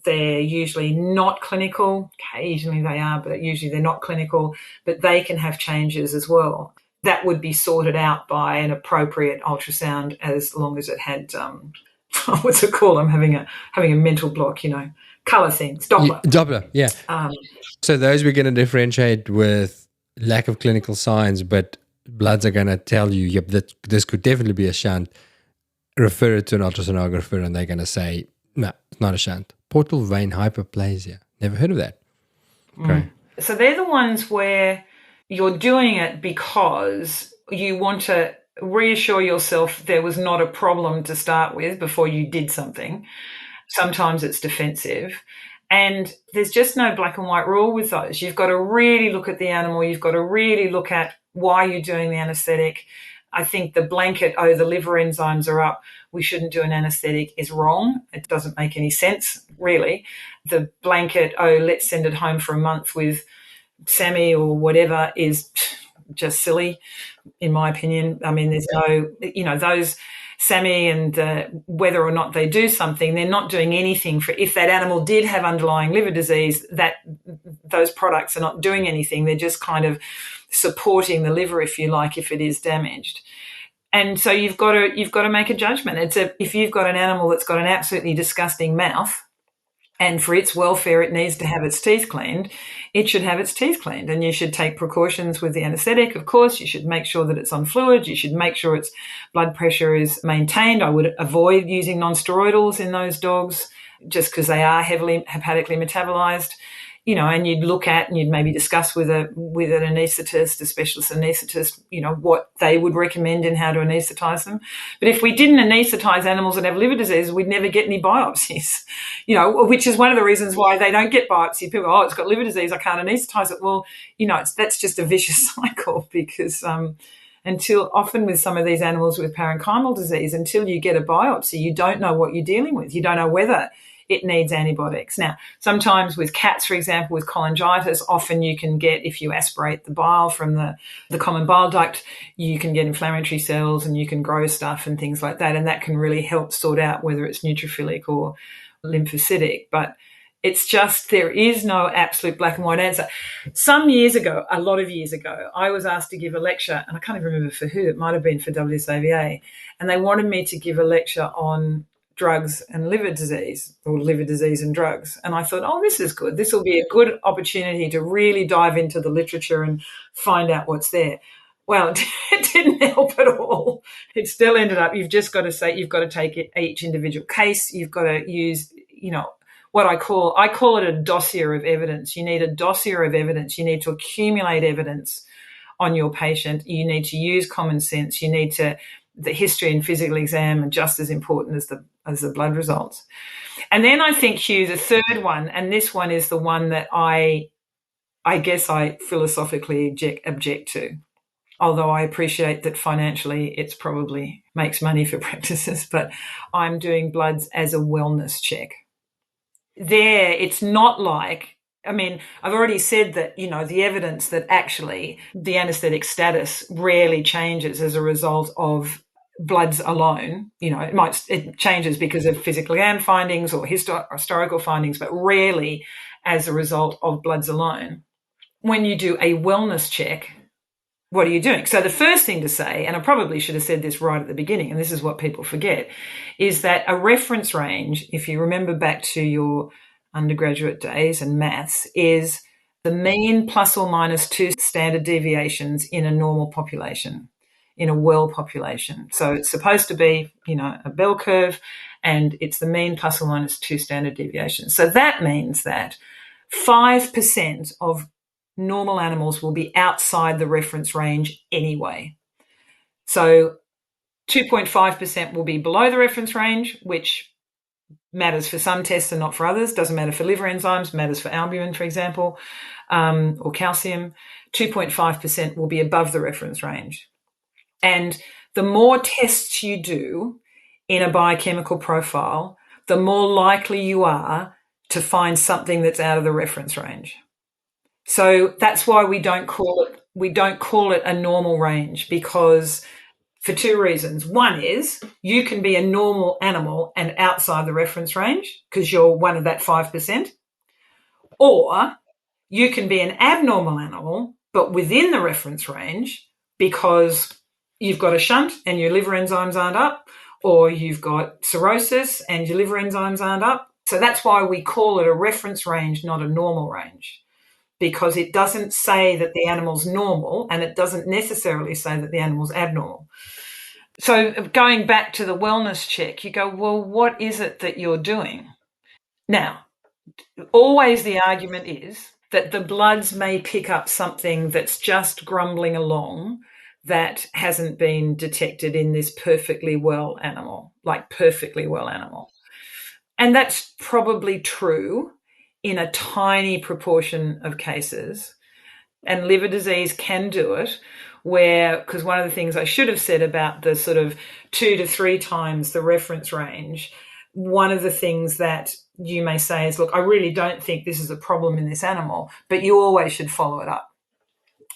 They're usually not clinical. Occasionally they are, but usually they're not clinical, but they can have changes as well. That would be sorted out by an appropriate ultrasound, as long as it had, what's it called? I'm having a mental block, colour things, Doppler. Doppler, yeah. So those we're going to differentiate with lack of clinical signs, but bloods are going to tell you, yep, that this could definitely be a shunt. Refer it to an ultrasonographer and they're going to say, no, it's not a shunt. Portal vein hyperplasia. Never heard of that. Okay. So they're the ones where you're doing it because you want to reassure yourself there was not a problem to start with before you did something. Sometimes it's defensive. And there's just no black and white rule with those. You've got to really look at the animal. You've got to really look at why you're doing the anaesthetic. I think the blanket, the liver enzymes are up, we shouldn't do an anaesthetic, is wrong. It doesn't make any sense, really. The blanket, let's send it home for a month with SAMI or whatever, is just silly, in my opinion. I mean, there's no, those SAMI and whether or not they do something, they're not doing anything for, if that animal did have underlying liver disease, that those products are not doing anything. They're just kind of supporting the liver, if you like, if it is damaged. And so you've got to make a judgment. If you've got an animal that's got an absolutely disgusting mouth, and for its welfare it needs to have its teeth cleaned, it should have its teeth cleaned. And you should take precautions with the anaesthetic, of course. You should make sure that it's on fluid. You should make sure its blood pressure is maintained. I would avoid using non-steroidals in those dogs just because they are heavily hepatically metabolized. And you'd look at and you'd maybe discuss with an anaesthetist, a specialist anaesthetist, what they would recommend in how to anaesthetize them. But if we didn't anaesthetize animals that have liver disease, we'd never get any biopsies, which is one of the reasons why they don't get biopsies. People, it's got liver disease, I can't anaesthetize it. Well, that's just a vicious cycle because until often with some of these animals with parenchymal disease, until you get a biopsy, you don't know what you're dealing with. You don't know whether it needs antibiotics. Now, sometimes with cats, for example, with cholangitis, often you can get, if you aspirate the bile from the common bile duct, you can get inflammatory cells and you can grow stuff and things like that. And that can really help sort out whether it's neutrophilic or lymphocytic. But it's just, there is no absolute black and white answer. Some years ago, a lot of years ago, I was asked to give a lecture, and I can't even remember for who, it might have been for WSAVA, and they wanted me to give a lecture on drugs and liver disease, or liver disease and drugs. And I thought, this is good. This will be a good opportunity to really dive into the literature and find out what's there. Well, it didn't help at all. It still ended up, you've just got to say, you've got to take each individual case. You've got to use, what I call it a dossier of evidence. You need a dossier of evidence. You need to accumulate evidence on your patient. You need to use common sense. You need to, the history and physical exam are just as important as the blood results. And then I think, Hugh, the third one, and this one is the one that I guess I philosophically object to, although I appreciate that financially it's probably makes money for practices, but I'm doing bloods as a wellness check. There, it's not like, I've already said that, the evidence that actually the anaesthetic status rarely changes as a result of bloods alone. It changes because of physical exam findings or historical findings, but rarely as a result of bloods alone. When you do a wellness check, what are you doing? So the first thing to say, and I probably should have said this right at the beginning, and this is what people forget, is that a reference range, if you remember back to your undergraduate days and maths, is the mean plus or minus 2 standard deviations in a normal population, in a well population. So it's supposed to be, a bell curve, and it's the mean plus or minus 2 standard deviations. So that means that 5% of normal animals will be outside the reference range anyway. So 2.5% will be below the reference range, which matters for some tests and not for others. Doesn't matter for liver enzymes, matters for albumin, for example, or calcium. 2.5% will be above the reference range. And the more tests you do in a biochemical profile, the more likely you are to find something that's out of the reference range. So that's why we don't call it a normal range, because for two reasons. One is you can be a normal animal and outside the reference range because you're one of that 5%, or you can be an abnormal animal but within the reference range because you've got a shunt and your liver enzymes aren't up, or you've got cirrhosis and your liver enzymes aren't up. So that's why we call it a reference range, not a normal range, because it doesn't say that the animal's normal and it doesn't necessarily say that the animal's abnormal. So going back to the wellness check, you go, well, what is it that you're doing? Now, always the argument is that the bloods may pick up something that's just grumbling along that hasn't been detected in this perfectly well animal, like perfectly well animal. And that's probably true in a tiny proportion of cases. And liver disease can do it, because one of the things I should have said about the sort of 2 to 3 times the reference range, one of the things that you may say is, look, I really don't think this is a problem in this animal, but you always should follow it up.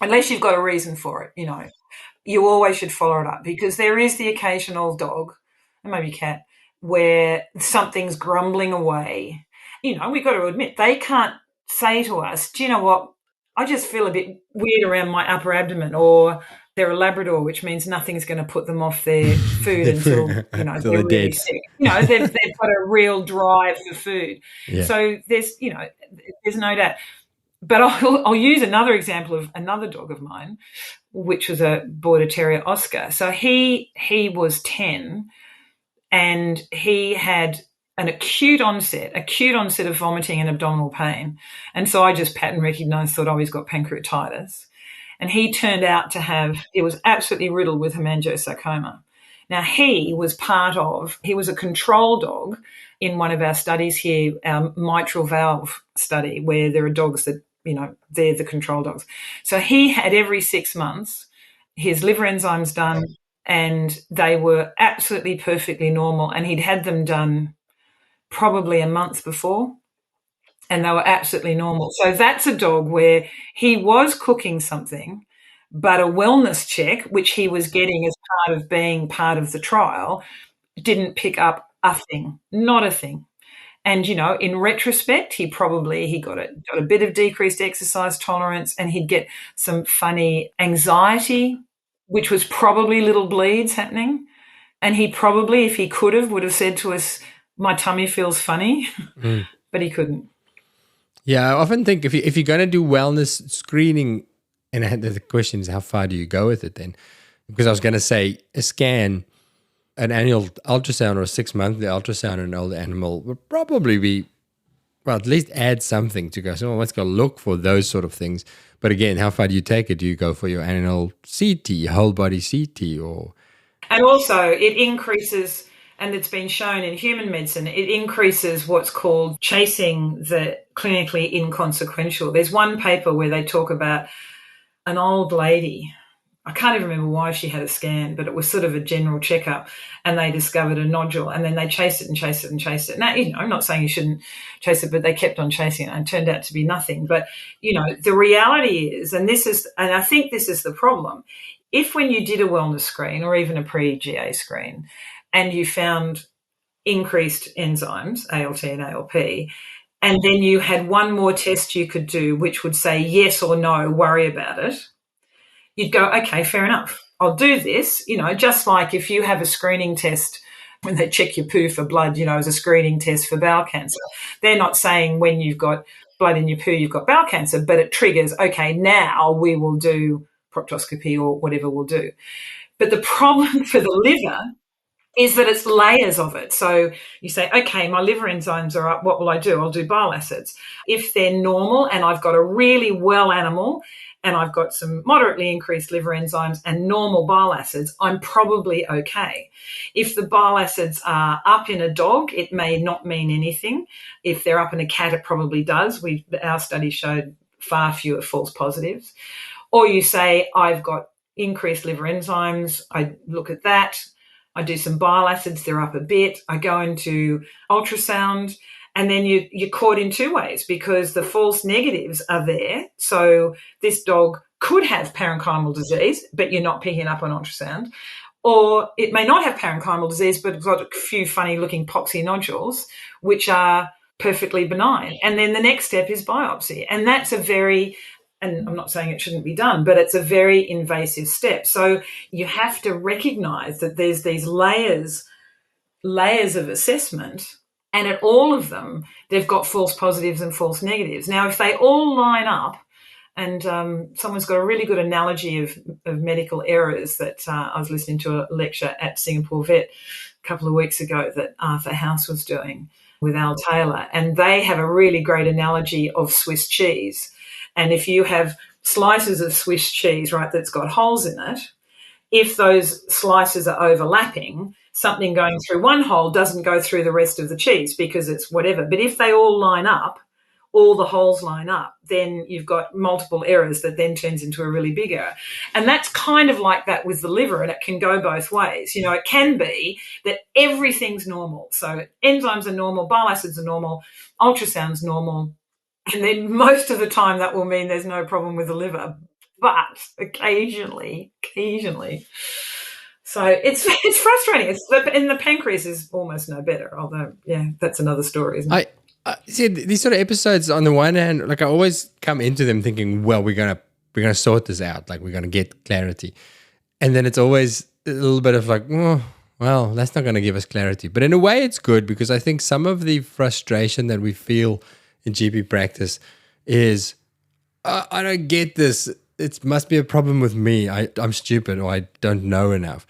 Unless you've got a reason for it, you always should follow it up, because there is the occasional dog, and maybe cat, where something's grumbling away. We've got to admit, they can't say to us, do you know what, I just feel a bit weird around my upper abdomen, or they're a Labrador, which means nothing's going to put them off their food until they're really sick. They've got a real drive for food. Yeah. So there's no doubt. But I'll use another example of another dog of mine, which was a Border Terrier, Oscar. So he was 10, and he had an acute onset of vomiting and abdominal pain. And so I just pattern recognized, thought, he's got pancreatitis. And he turned out to it was absolutely riddled with hemangiosarcoma. Now, he was a control dog in one of our studies here, our mitral valve study, where there are dogs that, they're the control dogs. So he had every 6 months his liver enzymes done, and they were absolutely perfectly normal. And he'd had them done probably a month before, and they were absolutely normal. So that's a dog where he was cooking something, but a wellness check, which he was getting as part of being part of the trial, didn't pick up a thing, not a thing. And, in retrospect, he got a bit of decreased exercise tolerance, and he'd get some funny anxiety, which was probably little bleeds happening. And he probably, if he could have, would have said to us, my tummy feels funny, but he couldn't. Yeah, I often think if you're going to do wellness screening, and the question is, how far do you go with it then? Because I was going to say a scan, an annual ultrasound or a 6-monthly ultrasound in an older animal would probably be, well, at least add something to go, so let's go look for those sort of things. But again, how far do you take it? Do you go for your annual CT, whole body CT, or? And also it increases, and it's been shown in human medicine, it increases what's called chasing the clinically inconsequential. There's one paper where they talk about an old lady. I can't even remember why she had a scan, but it was sort of a general checkup, and they discovered a nodule, and then they chased it and chased it and chased it. Now, I'm not saying you shouldn't chase it, but they kept on chasing it, and it turned out to be nothing. But, the reality is, and I think this is the problem, if when you did a wellness screen or even a pre-GA screen and you found increased enzymes, ALT and ALP, and then you had one more test you could do which would say yes or no, worry about it, you'd go, okay, fair enough, I'll do this. Just like if you have a screening test when they check your poo for blood, as a screening test for bowel cancer. They're not saying when you've got blood in your poo, you've got bowel cancer, but it triggers, okay, now we will do proctoscopy or whatever we'll do. But the problem for the liver is that it's layers of it. So you say, okay, my liver enzymes are up. What will I do? I'll do bile acids. If they're normal and I've got a really well animal and I've got some moderately increased liver enzymes and normal bile acids, I'm probably okay. If the bile acids are up in a dog, it may not mean anything. If they're up in a cat, it probably does. Our study showed far fewer false positives. Or you say, I've got increased liver enzymes. I look at that. I do some bile acids, they're up a bit. I go into ultrasound, and then you're caught in two ways because the false negatives are there. So this dog could have parenchymal disease, but you're not picking up on ultrasound. Or it may not have parenchymal disease, but it's got a few funny looking poxy nodules, which are perfectly benign. And then the next step is biopsy. And that's a very, and I'm not saying it shouldn't be done, but it's a very invasive step. So you have to recognize that there's these layers of assessment, and at all of them, they've got false positives and false negatives. Now, if they all line up, and someone's got a really good analogy of medical errors that I was listening to a lecture at Singapore Vet a couple of weeks ago that Arthur House was doing with Al Taylor, and they have a really great analogy of Swiss cheese. And if you have slices of Swiss cheese, right, that's got holes in it, if those slices are overlapping, something going through one hole doesn't go through the rest of the cheese because it's whatever. But if they all line up, all the holes line up, then you've got multiple errors that then turns into a really big error. And that's kind of like that with the liver, and it can go both ways. You know, it can be that everything's normal. So enzymes are normal, bile acids are normal, ultrasound's normal, and then most of the time that will mean there's no problem with the liver. But occasionally. So it's frustrating. And the pancreas is almost no better, although, yeah, that's another story, isn't it? I see these sort of episodes. On the one hand, like I always come into them thinking, well, we're gonna sort this out, like we're gonna get clarity, and then it's always a little bit of like, oh, well, that's not gonna give us clarity. But in a way, it's good because I think some of the frustration that we feel in GP practice is, I don't get this. It must be a problem with me. I'm stupid or I don't know enough.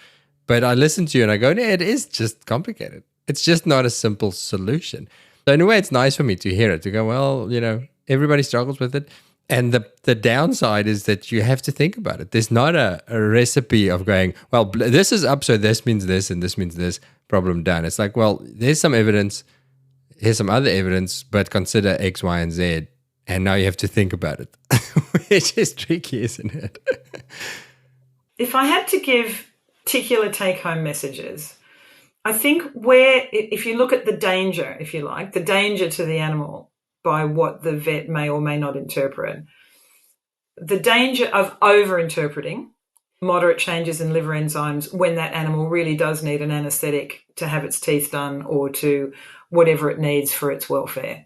But I listen to you and I go, no, it is just complicated. It's just not a simple solution. So in a way, it's nice for me to hear it, to go, well, you know, everybody struggles with it. And the downside is that you have to think about it. There's not a recipe of going, well, this is up, so this means this, and this means this, problem done. It's like, well, there's some evidence, here's some other evidence, but consider X, Y, and Z. And now you have to think about it, which is tricky, isn't it? If I had to give particular take-home messages, I think if you look at the danger, if you like, the danger to the animal by what the vet may or may not interpret, the danger of over-interpreting moderate changes in liver enzymes when that animal really does need an anaesthetic to have its teeth done or to whatever it needs for its welfare.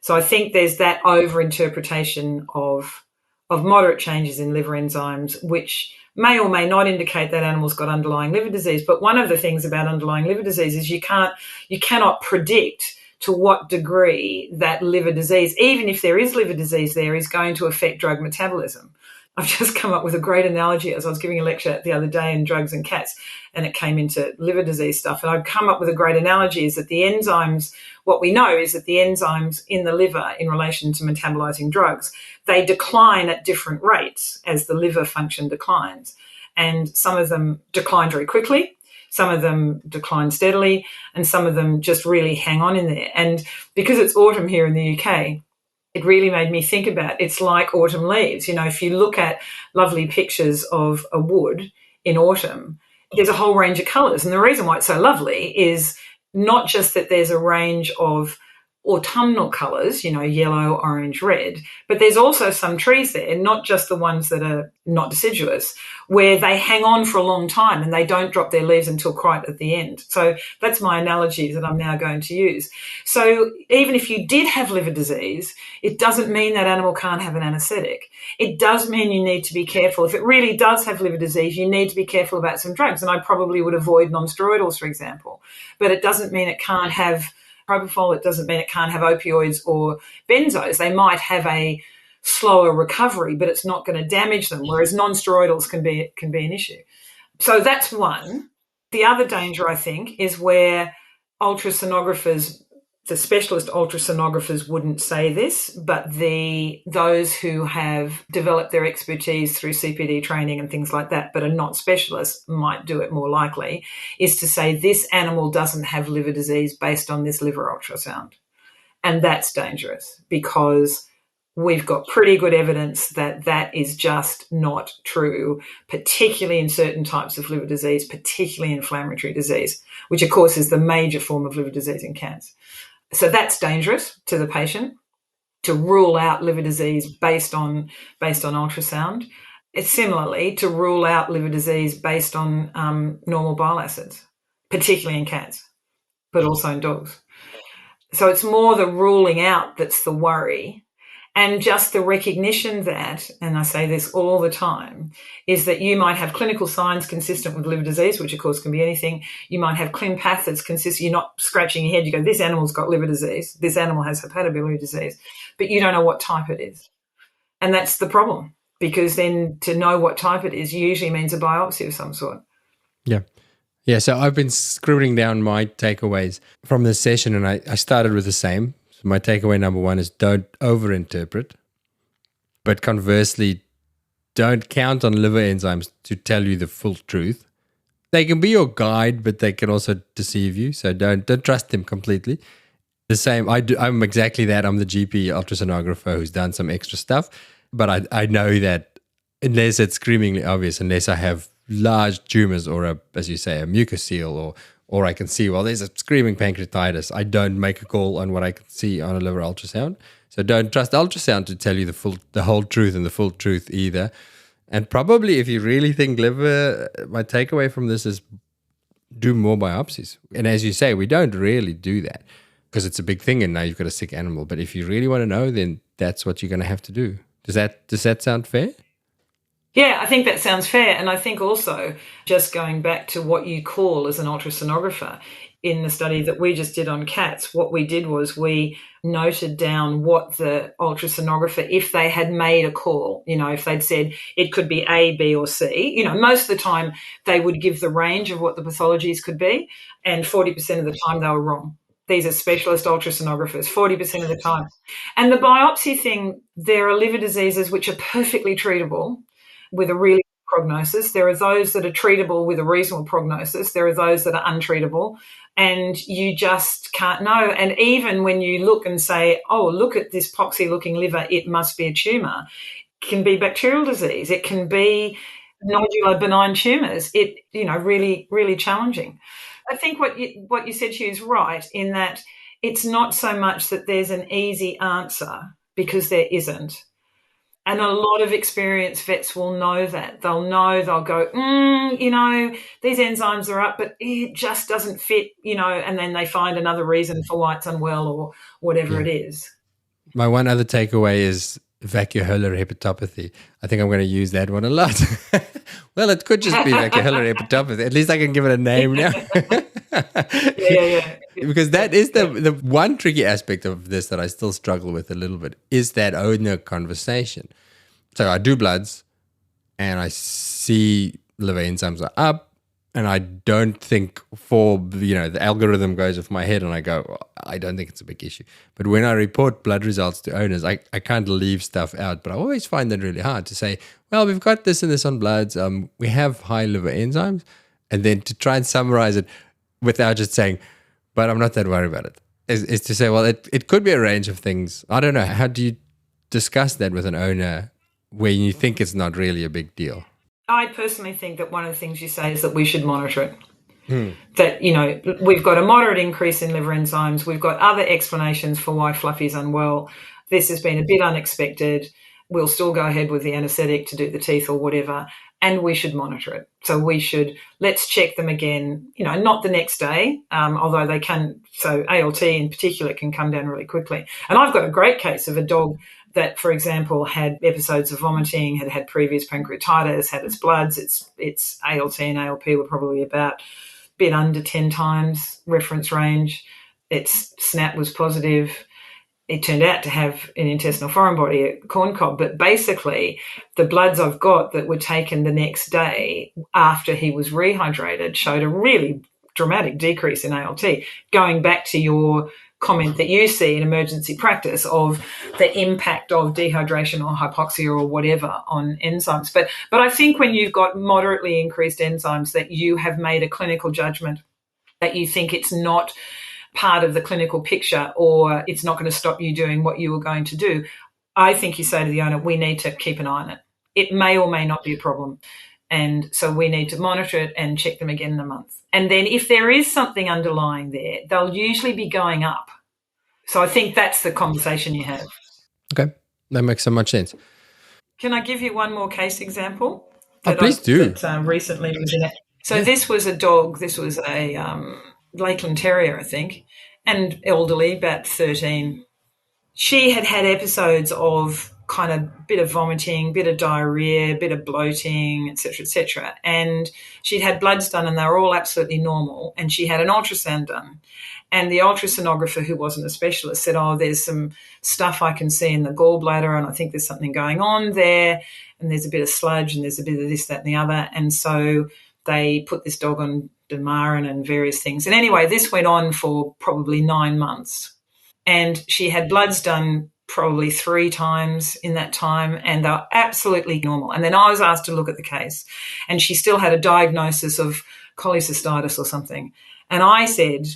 So I think there's that over-interpretation of moderate changes in liver enzymes, which may or may not indicate that animal's got underlying liver disease. But one of the things about underlying liver disease is you cannot predict to what degree that liver disease, even if there is liver disease there, is going to affect drug metabolism. I've just come up with a great analogy as I was giving a lecture the other day in drugs and cats, and it came into liver disease stuff. And I've come up with a great analogy is that the enzymes, what we know is that the enzymes in the liver in relation to metabolizing drugs, they decline at different rates as the liver function declines. And some of them decline very quickly, some of them decline steadily, and some of them just really hang on in there. And because it's autumn here in the UK, it really made me think about it's like autumn leaves. You know, if you look at lovely pictures of a wood in autumn, there's a whole range of colours. And the reason why it's so lovely is not just that there's a range of autumnal colours, you know, yellow, orange, red, but there's also some trees there, not just the ones that are not deciduous, where they hang on for a long time and they don't drop their leaves until quite at the end. So that's my analogy that I'm now going to use. So even if you did have liver disease, it doesn't mean that animal can't have an anaesthetic. It does mean you need to be careful. If it really does have liver disease, you need to be careful about some drugs. And I probably would avoid non-steroidals, for example. But it doesn't mean it can't have propofol. It doesn't mean it can't have opioids or benzos. They might have a slower recovery, but it's not going to damage them, whereas non-steroidals can be an issue. So that's one. The other danger, I think, is where ultrasonographers, the specialist ultrasonographers wouldn't say this, but those who have developed their expertise through CPD training and things like that, but are not specialists, might do it more likely, is to say this animal doesn't have liver disease based on this liver ultrasound. And that's dangerous because we've got pretty good evidence that that is just not true, particularly in certain types of liver disease, particularly inflammatory disease, which of course is the major form of liver disease in cats. So that's dangerous to the patient to rule out liver disease based on ultrasound. It's similarly to rule out liver disease based on normal bile acids, particularly in cats, but also in dogs. So it's more the ruling out that's the worry, and just the recognition that, and I say this all the time, is that you might have clinical signs consistent with liver disease, which of course can be anything. You might have clin path that's consistent. You're not scratching your head. You go, this animal's got liver disease. This animal has hepatobiliary disease, but you don't know what type it is. And that's the problem, because then to know what type it is usually means a biopsy of some sort. Yeah. Yeah, so I've been scribbling down my takeaways from this session, and I started with the same. So my takeaway number 1 is don't overinterpret, but conversely, don't count on liver enzymes to tell you the full truth. They can be your guide, but they can also deceive you, so don't trust them completely. The same, I'm exactly that. I'm the GP ultrasonographer who's done some extra stuff, but I know that unless it's screamingly obvious, unless I have large tumors or as you say, a mucocele, or I can see, well, there's a screaming pancreatitis, I don't make a call on what I can see on a liver ultrasound. So don't trust ultrasound to tell you the whole truth and the full truth either. And probably if you really think liver, my takeaway from this is do more biopsies. And as you say, we don't really do that because it's a big thing and now you've got a sick animal. But if you really want to know, then that's what you're going to have to do. Does that sound fair? Yeah, I think that sounds fair. And I think also just going back to what you call as an ultrasonographer, in the study that we just did on cats, what we did was we noted down what the ultrasonographer, if they had made a call, if they'd said it could be A, B, or C, most of the time they would give the range of what the pathologies could be, and 40% of the time they were wrong. These are specialist ultrasonographers, 40% of the time. And the biopsy thing, there are liver diseases which are perfectly treatable with a really good prognosis. There are those that are treatable with a reasonable prognosis. There are those that are untreatable, and you just can't know. And even when you look and say, oh, look at this poxy-looking liver, it must be a tumour, it can be bacterial disease. It can be nodular benign tumours. It, really, really challenging. I think what you said, Hugh, is right in that it's not so much that there's an easy answer, because there isn't. And a lot of experienced vets will know that. They'll go, these enzymes are up, but it just doesn't fit, and then they find another reason for why it's unwell or whatever it is. My one other takeaway is vacuolar hepatopathy. I think I'm going to use that one a lot. Well, it could just be vacuolar hepatopathy. At least I can give it a name now. Yeah. Because that is the one tricky aspect of this that I still struggle with a little bit, is that owner conversation. So I do bloods and I see liver enzymes are up, and I don't think the algorithm goes off my head and I go, well, I don't think it's a big issue. But when I report blood results to owners, I can't leave stuff out. But I always find that really hard to say, well, we've got this and this on bloods. We have high liver enzymes. And then to try and summarize it without just saying, but I'm not that worried about it, is to say, well, it could be a range of things. I don't know. How do you discuss that with an owner when you think it's not really a big deal? I personally think that one of the things you say is that we should monitor it. That, we've got a moderate increase in liver enzymes. We've got other explanations for why Fluffy's unwell. This has been a bit unexpected. We'll still go ahead with the anaesthetic to do the teeth or whatever, and we should monitor it. So let's check them again, not the next day, although they can. So ALT in particular can come down really quickly. And I've got a great case of a dog that, for example, had episodes of vomiting, had previous pancreatitis, had its bloods, its ALT and ALP were probably about a bit under 10 times reference range. Its SNAP was positive. It turned out to have an intestinal foreign body, a corn cob, but basically the bloods I've got that were taken the next day after he was rehydrated showed a really dramatic decrease in ALT, going back to your comment that you see in emergency practice of the impact of dehydration or hypoxia or whatever on enzymes. But I think when you've got moderately increased enzymes, that you have made a clinical judgment, that you think it's not part of the clinical picture or it's not going to stop you doing what you were going to do, I think you say to the owner, we need to keep an eye on it. It may or may not be a problem. And so we need to monitor it and check them again in a month. And then if there is something underlying there, they'll usually be going up. So I think that's the conversation you have. Okay, that makes so much sense. Can I give you one more case example? Please do. That recently was in it. So This was a dog. This was a Lakeland Terrier, I think, and elderly, about 13. She had had episodes of kind of bit of vomiting, bit of diarrhea, bit of bloating, et cetera, and she'd had bloods done and they were all absolutely normal, and she had an ultrasound done. And the ultrasonographer, who wasn't a specialist, said, there's some stuff I can see in the gallbladder and I think there's something going on there, and there's a bit of sludge and there's a bit of this, that and the other. And so they put this dog on Demarin and various things. And anyway, this went on for probably 9 months. And she had bloods done probably 3 times in that time, and they were absolutely normal. And then I was asked to look at the case, and she still had a diagnosis of cholangitis or something. And I said,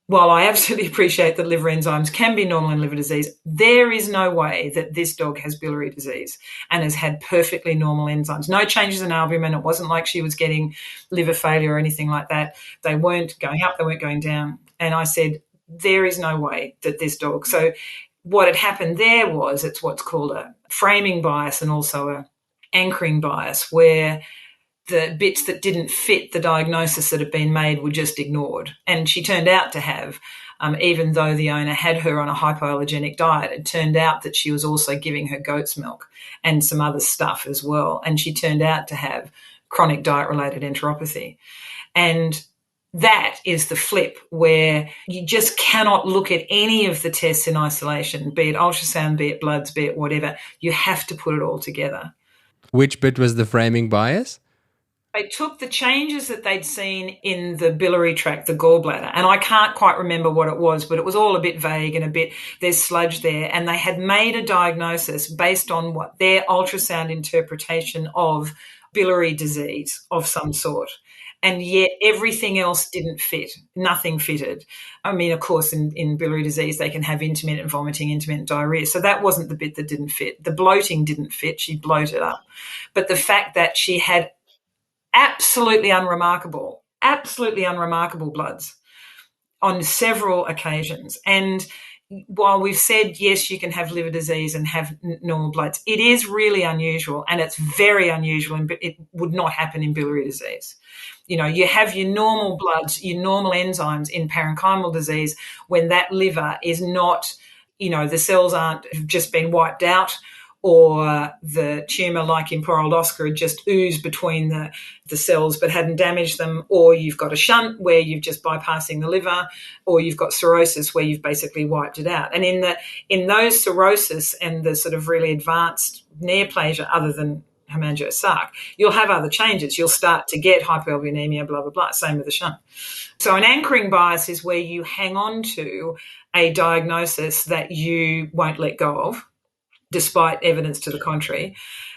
while I absolutely appreciate that liver enzymes can be normal in liver disease, there is no way that this dog has biliary disease and has had perfectly normal enzymes. No changes in albumin. It wasn't like she was getting liver failure or anything like that. They weren't going up, they weren't going down. And I said, there is no way that this dog. So what had happened there was, it's what's called a framing bias and also a anchoring bias, where the bits that didn't fit the diagnosis that had been made were just ignored. And she turned out to have, even though the owner had her on a hypoallergenic diet, it turned out that she was also giving her goat's milk and some other stuff as well. And she turned out to have chronic diet-related enteropathy. And that is the flip, where you just cannot look at any of the tests in isolation, be it ultrasound, be it bloods, be it whatever. You have to put it all together. Which bit was the framing bias? They took the changes that they'd seen in the biliary tract, the gallbladder, and I can't quite remember what it was, but it was all a bit vague and there's sludge there, and they had made a diagnosis based on what their ultrasound interpretation of biliary disease of some sort. And yet everything else didn't fit. Nothing fitted. I mean, of course, in biliary disease, they can have intermittent vomiting, intermittent diarrhea. So that wasn't the bit that didn't fit. The bloating didn't fit. She bloated up. But the fact that she had absolutely unremarkable bloods on several occasions. And while we've said, yes, you can have liver disease and have normal bloods, it is really unusual, and it's very unusual, and it would not happen in biliary disease. You know, you have your normal bloods, your normal enzymes in parenchymal disease when that liver is not, the cells aren't have just been wiped out, or the tumour, like in poor old Oscar, had just oozed between the cells but hadn't damaged them, or you've got a shunt where you've just bypassing the liver, or you've got cirrhosis where you've basically wiped it out. And in those cirrhosis and the sort of really advanced neoplasia, other than hemangiosarc, you'll have other changes. You'll start to get hypoalbuminemia, blah, blah, blah, same with the shunt. So an anchoring bias is where you hang on to a diagnosis that you won't let go of, despite evidence to the contrary.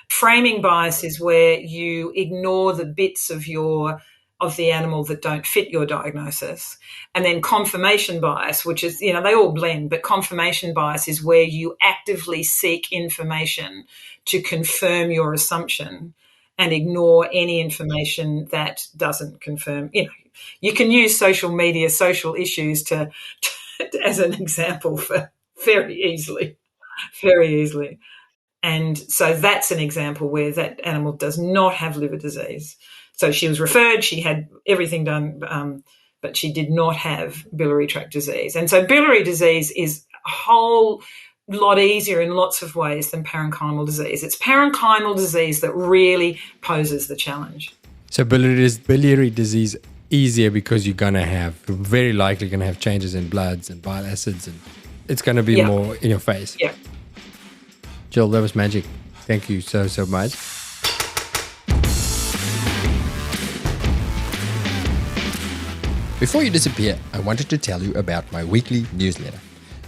Framing bias is where you ignore the bits of the animal that don't fit your diagnosis. And then confirmation bias, which is, they all blend, but confirmation bias is where you actively seek information to confirm your assumption and ignore any information that doesn't confirm. You can use social media, social issues to as an example for very easily. And so that's an example where that animal does not have liver disease. So she was referred, she had everything done, but she did not have biliary tract disease. And so biliary disease is a whole lot easier in lots of ways than parenchymal disease. It's parenchymal disease that really poses the challenge. So biliary disease easier because you're very likely going to have changes in bloods and bile acids, and it's going to be more in your face. Yeah. Jill, that was magic. Thank you so much. Before you disappear, I wanted to tell you about my weekly newsletter.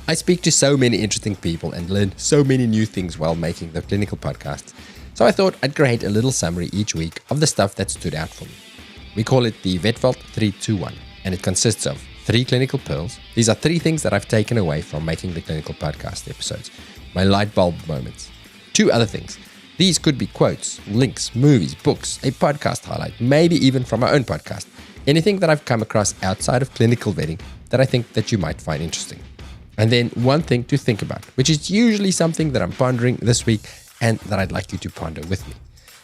I speak to so many interesting people and learn so many new things while making the clinical podcasts. So I thought I'd create a little summary each week of the stuff that stood out for me. We call it the Vetvault 321, and it consists of 3 clinical pearls. These are 3 things that I've taken away from making the clinical podcast episodes. my light bulb moments. 2 other things. These could be quotes, links, movies, books, a podcast highlight, maybe even from my own podcast. Anything that I've come across outside of clinical vetting that I think that you might find interesting. And then one thing to think about, which is usually something that I'm pondering this week and that I'd like you to ponder with me.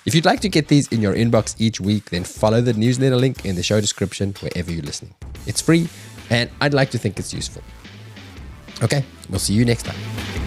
If you'd like to get these in your inbox each week, then follow the newsletter link in the show description wherever you're listening. It's free and I'd like to think it's useful. Okay, we'll see you next time.